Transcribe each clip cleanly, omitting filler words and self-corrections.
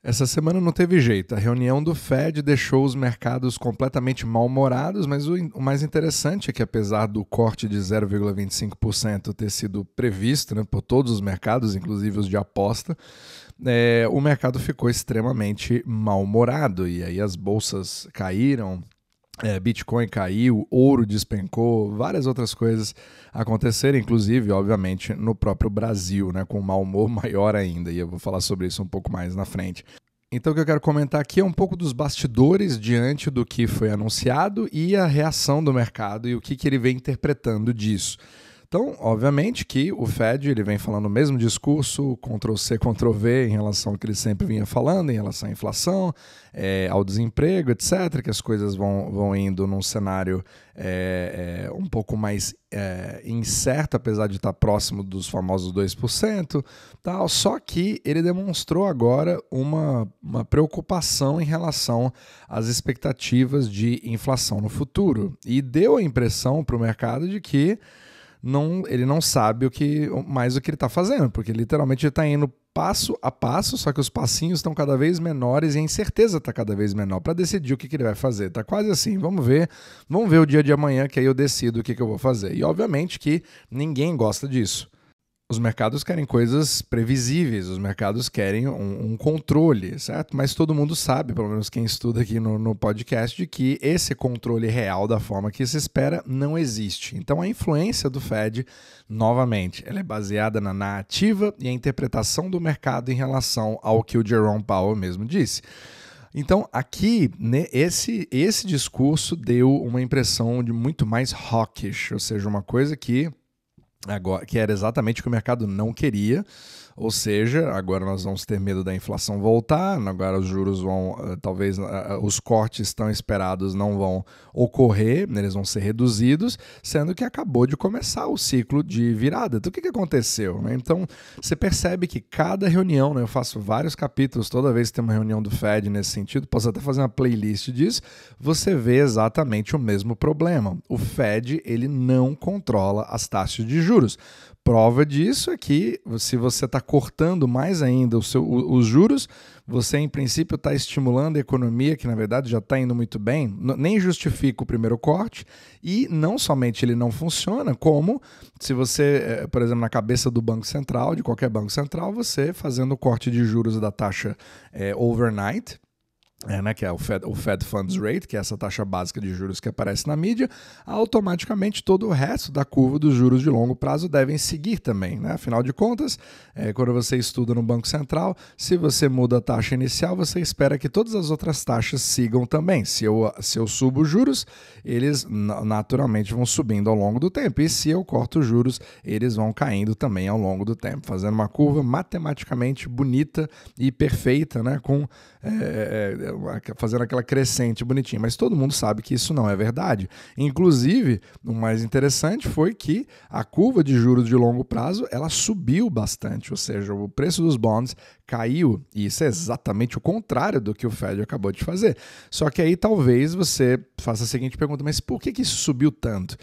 Essa semana não teve jeito. A reunião do Fed deixou os mercados completamente mal-humorados, mas o mais interessante é que, apesar do corte de 0,25% ter sido previsto, né, por todos os mercados, inclusive os de aposta, o mercado ficou extremamente mal-humorado. E aí as bolsas caíram, Bitcoin caiu, ouro despencou, várias outras coisas aconteceram, inclusive, obviamente, no próprio Brasil, né, com um mau humor maior ainda, e eu vou falar sobre isso um pouco mais na frente. Então, o que eu quero comentar aqui é um pouco dos bastidores diante do que foi anunciado e a reação do mercado e o que ele vem interpretando disso. Então, obviamente que o Fed ele vem falando o mesmo discurso, Ctrl-C, Ctrl-V, em relação ao que ele sempre vinha falando, em relação à inflação, ao desemprego, etc., que as coisas vão indo num cenário um pouco mais incerto, apesar de estar próximo dos famosos 2%, tal. Só que ele demonstrou agora uma preocupação em relação às expectativas de inflação no futuro. E deu a impressão para o mercado de que ele não sabe mais o que ele está fazendo, porque literalmente ele está indo passo a passo, só que os passinhos estão cada vez menores e a incerteza está cada vez menor para decidir o que ele vai fazer. Está quase assim, vamos ver o dia de amanhã que aí eu decido o que eu vou fazer. E obviamente que ninguém gosta disso. Os mercados querem coisas previsíveis, os mercados querem um controle, certo? Mas todo mundo sabe, pelo menos quem estuda aqui no podcast, de que esse controle real da forma que se espera não existe. Então a influência do Fed, novamente, ela é baseada na narrativa e a interpretação do mercado em relação ao que o Jerome Powell mesmo disse. Então, aqui, né, esse discurso deu uma impressão de muito mais hawkish, ou seja, uma coisa que era exatamente o que o mercado não queria, ou seja, agora nós vamos ter medo da inflação voltar, agora os juros talvez os cortes tão esperados não vão ocorrer, eles vão ser reduzidos, sendo que acabou de começar o ciclo de virada. Então o que aconteceu? Né? Então você percebe que cada reunião, né, eu faço vários capítulos, toda vez que tem uma reunião do Fed nesse sentido, posso até fazer uma playlist disso, você vê exatamente o mesmo problema. O Fed ele não controla as taxas de juros. Prova disso é que se você está cortando mais ainda os juros, você em princípio está estimulando a economia, que na verdade já está indo muito bem, nem justifica o primeiro corte, e não somente ele não funciona, como se você, por exemplo, na cabeça do Banco Central, de qualquer Banco Central, você fazendo o corte de juros da taxa overnight, né, que é o Fed Funds Rate, que é essa taxa básica de juros que aparece na mídia, automaticamente todo o resto da curva dos juros de longo prazo devem seguir também. Né? Afinal de contas, quando você estuda no Banco Central, se você muda a taxa inicial, você espera que todas as outras taxas sigam também. Se eu subo os juros, eles naturalmente vão subindo ao longo do tempo. E se eu corto os juros, eles vão caindo também ao longo do tempo, fazendo uma curva matematicamente bonita e perfeita, né, com fazendo aquela crescente bonitinha, mas todo mundo sabe que isso não é verdade. Inclusive, o mais interessante foi que a curva de juros de longo prazo ela subiu bastante, ou seja, o preço dos bonds caiu, e isso é exatamente o contrário do que o Fed acabou de fazer. Só que aí talvez você faça a seguinte pergunta, mas por que isso subiu tanto?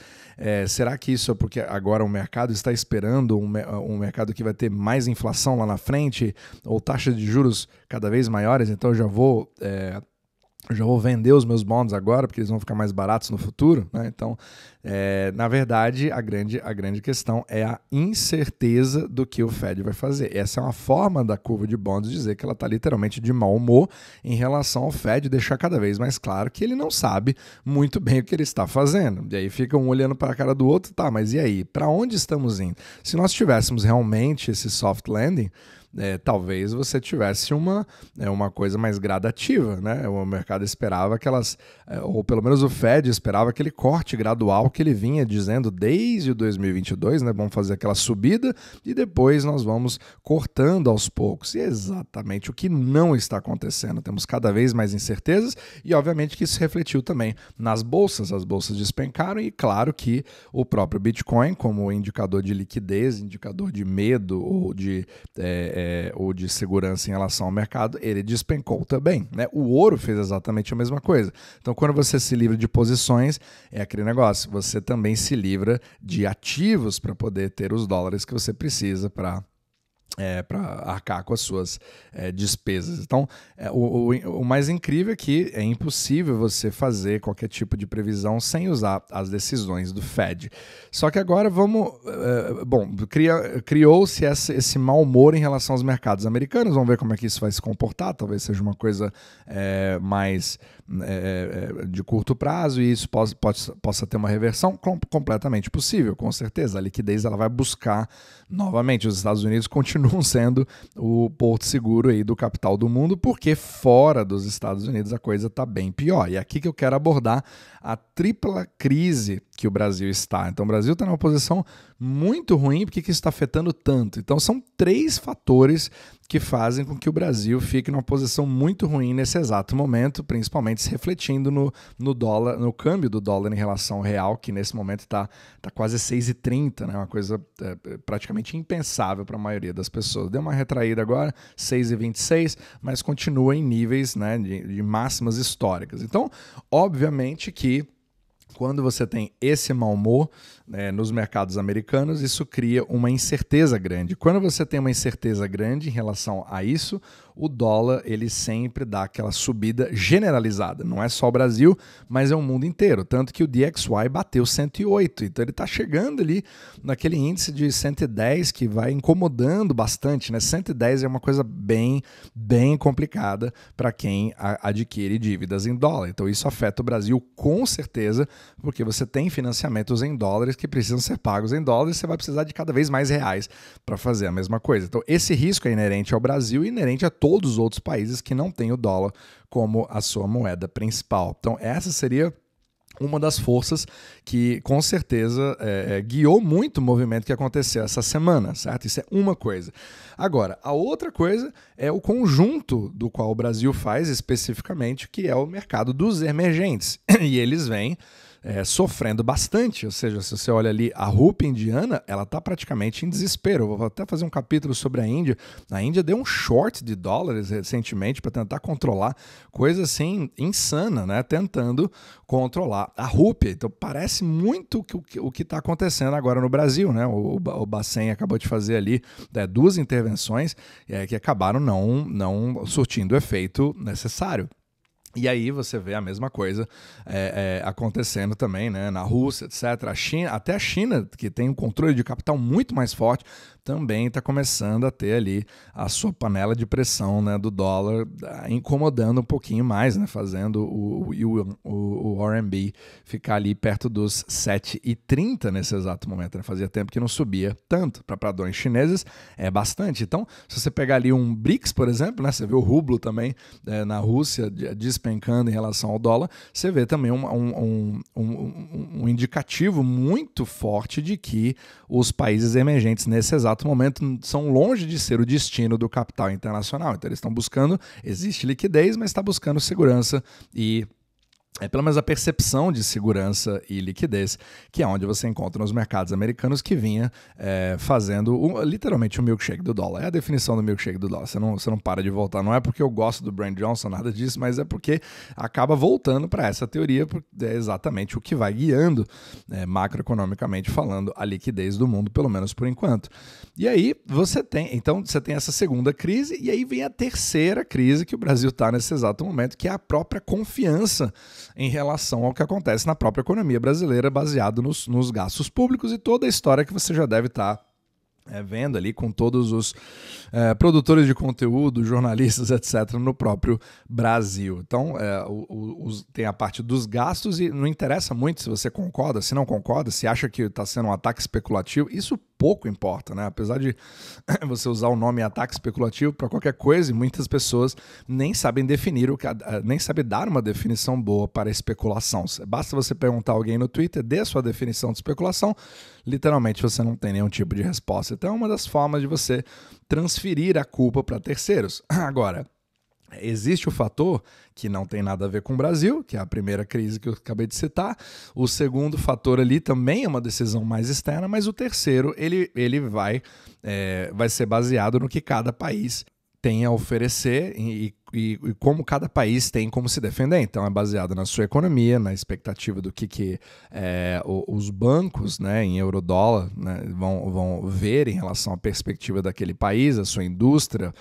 Será que isso é porque agora o mercado está esperando um mercado que vai ter mais inflação lá na frente, ou taxas de juros cada vez maiores, então eu já vou vender os meus bonds agora, porque eles vão ficar mais baratos no futuro, né? Então, na verdade, a grande questão é a incerteza do que o Fed vai fazer. Essa é uma forma da curva de bonds dizer que ela está literalmente de mau humor em relação ao Fed, deixar cada vez mais claro que ele não sabe muito bem o que ele está fazendo. E aí fica um olhando para a cara do outro, tá, mas e aí? Para onde estamos indo? Se nós tivéssemos realmente esse soft landing, talvez você tivesse uma coisa mais gradativa, né? O mercado esperava ou pelo menos o Fed esperava aquele corte gradual que ele vinha dizendo desde o 2022, né? Vamos fazer aquela subida e depois nós vamos cortando aos poucos. E é exatamente o que não está acontecendo. Temos cada vez mais incertezas e obviamente que isso refletiu também nas bolsas. As bolsas despencaram e claro que o próprio Bitcoin, como indicador de liquidez, indicador de medo ou de segurança em relação ao mercado, ele despencou também. Né? O ouro fez exatamente a mesma coisa. Então, quando você se livra de posições, é aquele negócio, você também se livra de ativos para poder ter os dólares que você precisa para para arcar com as suas despesas. Então, o mais incrível é que é impossível você fazer qualquer tipo de previsão sem usar as decisões do Fed. Só que agora criou-se esse mau humor em relação aos mercados americanos. Vamos ver como é que isso vai se comportar. Talvez seja uma coisa mais de curto prazo e isso possa ter uma reversão completamente possível, com certeza. A liquidez ela vai buscar novamente. Os Estados Unidos continuam sendo o porto seguro aí do capital do mundo, porque fora dos Estados Unidos a coisa está bem pior. E é aqui que eu quero abordar a tripla crise que o Brasil está. Então o Brasil está numa posição muito ruim, porque que isso está afetando tanto? Então são 3 fatores que fazem com que o Brasil fique numa posição muito ruim nesse exato momento, principalmente se refletindo no dólar, no câmbio do dólar em relação ao real, que nesse momento está quase 6,30, né? Uma coisa praticamente impensável para a maioria das pessoas. Deu uma retraída agora, 6,26, mas continua em níveis, né, de máximas históricas. Então, obviamente que quando você tem esse mau humor nos mercados americanos, isso cria uma incerteza grande. Quando você tem uma incerteza grande em relação a isso, o dólar ele sempre dá aquela subida generalizada. Não é só o Brasil, mas é o mundo inteiro. Tanto que o DXY bateu 108. Então ele está chegando ali naquele índice de 110 que vai incomodando bastante, né? 110 é uma coisa bem complicada para quem adquire dívidas em dólar. Então isso afeta o Brasil com certeza, porque você tem financiamentos em dólares que precisam ser pagos em dólares e você vai precisar de cada vez mais reais para fazer a mesma coisa. Então esse risco é inerente ao Brasil e inerente a todos os outros países que não têm o dólar como a sua moeda principal. Então essa seria uma das forças que com certeza guiou muito o movimento que aconteceu essa semana, certo? Isso é uma coisa. Agora, a outra coisa é o conjunto do qual o Brasil faz especificamente, que é o mercado dos emergentes. E eles vêm sofrendo bastante, ou seja, se você olha ali a rupia indiana, ela está praticamente em desespero. Eu vou até fazer um capítulo sobre a Índia. A Índia deu um short de dólares recentemente para tentar controlar coisa assim insana, né? Tentando controlar a rupia. Então parece muito o que está acontecendo agora no Brasil, né? O Bacen acabou de fazer ali 2 intervenções que acabaram não surtindo o efeito necessário. E aí você vê a mesma coisa acontecendo também, né, na Rússia, etc. Até a China, que tem um controle de capital muito mais forte, também está começando a ter ali a sua panela de pressão, né, do dólar incomodando um pouquinho mais, né, fazendo o RMB ficar ali perto dos 7,30 nesse exato momento. Né? Fazia tempo que não subia tanto. Para padrões chineses é bastante. Então, se você pegar ali um BRICS, por exemplo, né, você vê o rublo também na Rússia despencando em relação ao dólar, você vê também um indicativo muito forte de que os países emergentes nesse exato momento são longe de ser o destino do capital internacional. Então eles estão buscando, existe liquidez, mas está buscando segurança e pelo menos a percepção de segurança e liquidez, que é onde você encontra nos mercados americanos, que vinha fazendo literalmente o milkshake do dólar. É a definição do milkshake do dólar. Você não para de voltar. Não é porque eu gosto do Brand Johnson, nada disso, mas é porque acaba voltando para essa teoria, porque é exatamente o que vai guiando, macroeconomicamente falando, a liquidez do mundo, pelo menos por enquanto. E aí você tem essa segunda crise, e aí vem a terceira crise que o Brasil está nesse exato momento, que é a própria confiança em relação ao que acontece na própria economia brasileira, baseado nos gastos públicos e toda a história que você já deve estar vendo ali com todos os produtores de conteúdo, jornalistas, etc., no próprio Brasil. Então, tem a parte dos gastos e não interessa muito se você concorda, se não concorda, se acha que está sendo um ataque especulativo, isso pouco importa, né? Apesar de você usar o nome ataque especulativo para qualquer coisa, e muitas pessoas nem sabem definir nem sabem dar uma definição boa para especulação. Basta você perguntar a alguém no Twitter, dê a sua definição de especulação, literalmente você não tem nenhum tipo de resposta. Então é uma das formas de você transferir a culpa para terceiros. Agora, existe o fator que não tem nada a ver com o Brasil, que é a primeira crise que eu acabei de citar. O segundo fator ali também é uma decisão mais externa, mas o terceiro ele vai ser baseado no que cada país tem a oferecer e e como cada país tem como se defender. Então é baseado na sua economia, na expectativa do que os bancos, né, em eurodólar, né, vão ver em relação à perspectiva daquele país, a sua indústria,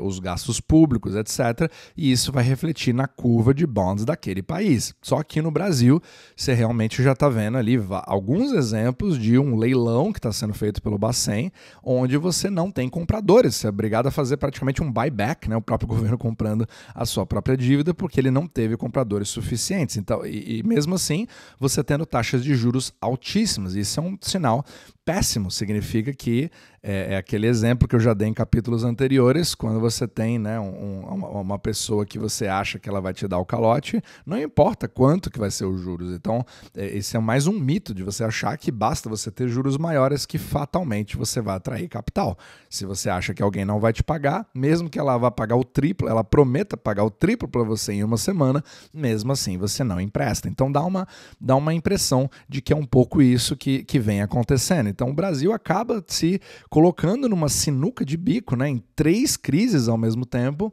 os gastos públicos, etc. E isso vai refletir na curva de bonds daquele país. Só que no Brasil, você realmente já está vendo ali alguns exemplos de um leilão que está sendo feito pelo Bacen, onde você não tem compradores. Você é obrigado a fazer praticamente um buyback, né? O próprio governo comprando a sua própria dívida porque ele não teve compradores suficientes. Então, e mesmo assim, você tendo taxas de juros altíssimas. Isso é um sinal péssimo. Significa que é aquele exemplo que eu já dei em capítulos anteriores, quando você tem, né, uma pessoa que você acha que ela vai te dar o calote, não importa quanto que vai ser os juros. Então, esse é mais um mito de você achar que basta você ter juros maiores que fatalmente você vai atrair capital. Se você acha que alguém não vai te pagar, mesmo que ela vá pagar o triplo, ela prometa pagar o triplo para você em uma semana, mesmo assim você não empresta. Então dá uma impressão de que é um pouco isso que vem acontecendo. Então o Brasil acaba se colocando numa sinuca de bico, né, em 3 crises ao mesmo tempo,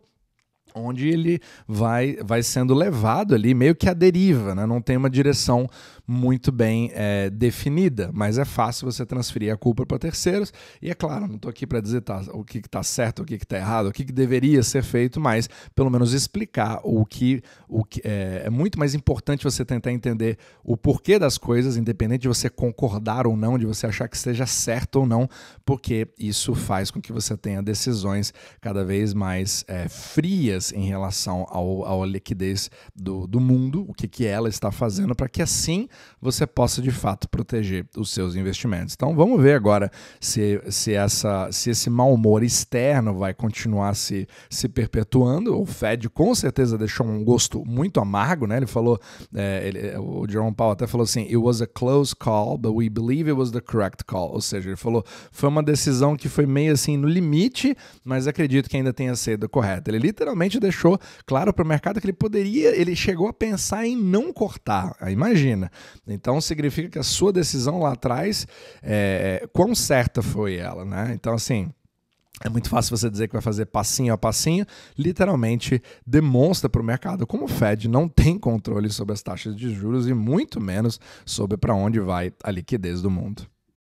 onde ele vai sendo levado ali meio que à deriva, né? Não tem uma direção muito bem definida, mas é fácil você transferir a culpa para terceiros, e é claro, não estou aqui para dizer o que está certo, o que está errado, o que deveria ser feito, mas pelo menos explicar o que é muito mais importante você tentar entender o porquê das coisas, independente de você concordar ou não, de você achar que esteja certo ou não, porque isso faz com que você tenha decisões cada vez mais frias em relação à liquidez do mundo, o que ela está fazendo, para que assim você possa de fato proteger os seus investimentos. Então vamos ver agora se esse mau humor externo vai continuar se perpetuando. O Fed com certeza deixou um gosto muito amargo, né? Ele falou, o Jerome Powell até falou assim, it was a close call, but we believe it was the correct call. Ou seja, ele falou, foi uma decisão que foi meio assim no limite, mas acredito que ainda tenha sido correta. Ele literalmente deixou claro para o mercado que ele chegou a pensar em não cortar. Imagina. Então significa que a sua decisão lá atrás, quão certa foi ela, né? Então assim, é muito fácil você dizer que vai fazer passinho a passinho, literalmente demonstra para o mercado como o Fed não tem controle sobre as taxas de juros e muito menos sobre para onde vai a liquidez do mundo.